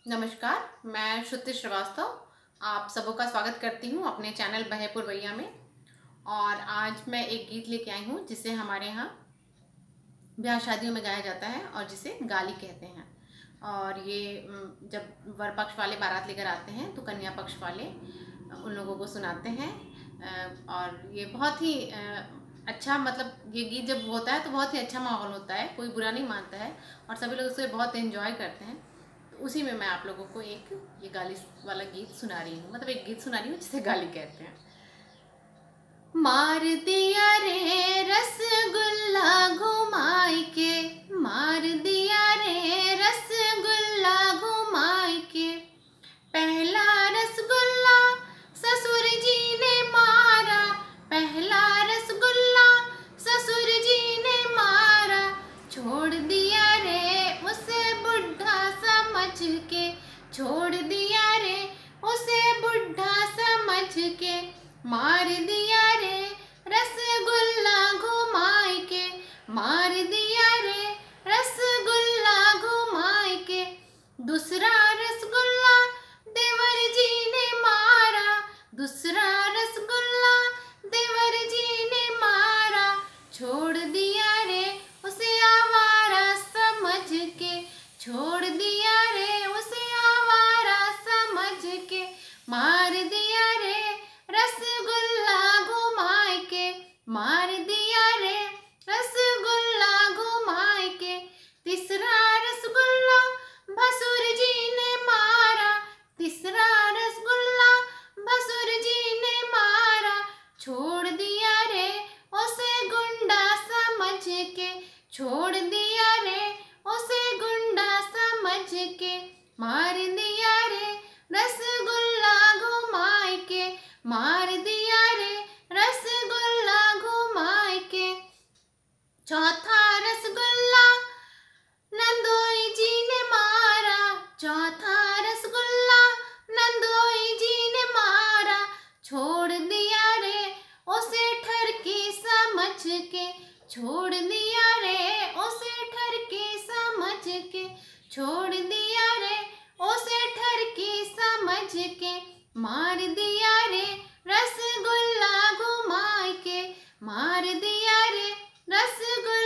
नमस्कार, मैं श्रुति श्रीवास्तव आप सबों का स्वागत करती हूँ अपने चैनल बहेपुर वैया में। और आज मैं एक गीत लेके आई हूँ जिसे हमारे यहाँ ब्याह शादियों में गाया जाता है और जिसे गाली कहते हैं। और ये जब वर पक्ष वाले बारात लेकर आते हैं तो कन्या पक्ष वाले उन लोगों को सुनाते हैं। और ये बहुत ही अच्छा, मतलब ये गीत जब होता है तो बहुत ही अच्छा माहौल होता है, कोई बुरा नहीं मानता है और सभी लोग उसे बहुत एंजॉय करते हैं। तो उसी में मैं आप लोगों को एक ये गाली वाला गीत सुना रही हूँ, मतलब एक गीत सुना रही हूँ जिसे गाली कहते हैं। मार दिया रे रसगुल्ला घुमाई के, मार दिया रे रसगुल्ला घुमाई के, पहला रसगुल्ला ससुर जी ने मारा, पहला रसगुल्ला ससुर जी ने मारा, छोड़ दिया रे उसे बुढ़ा समझ के, छोड़ दिया रे उसे बुढ़ा समझ के, मार दिया रे रसगुल्ला घुमाई के, मार दिया रे रसगुल्ला घुमाई के, दूसरा रसगुल्ला देवर जी ने मारा, दूसरा रसगुल्ला देवर जी ने मारा, छोड़ दिया रे उसे आवारा समझ के, छोड़ दिया रे उसे आवारा समझ के, मार दिया रे रसगुल्ला घुमाई के, मार दिया रे रसगुल्ला घुमाई के, तीसरा रसगुल्ला भसुर जी ने मारा, तीसरा रसगुल्ला भसुर जी ने मारा, छोड़ दिया रे उसे गुंडा समझ के, छोड़ दिया रे उसे गुंडा समझ के, मार दिया रे रसगुल्ला घुमाई के, मार दिया रे रसगुल्ला घुमाई के, चौथा रसगुल्ला नंदोई जी ने मारा, चौथा रसगुल्ला नंदोई जी ने मारा, छोड़ दिया रे उसे ठरकी समझ के, छोड़ दिया रे उसे ठरकी समझ के, छोड़ दिया रे उसे ठरकी समझ के, मार दिया रे रसगुल्ला घुमाई के, मार दिया रे रसगुल्ला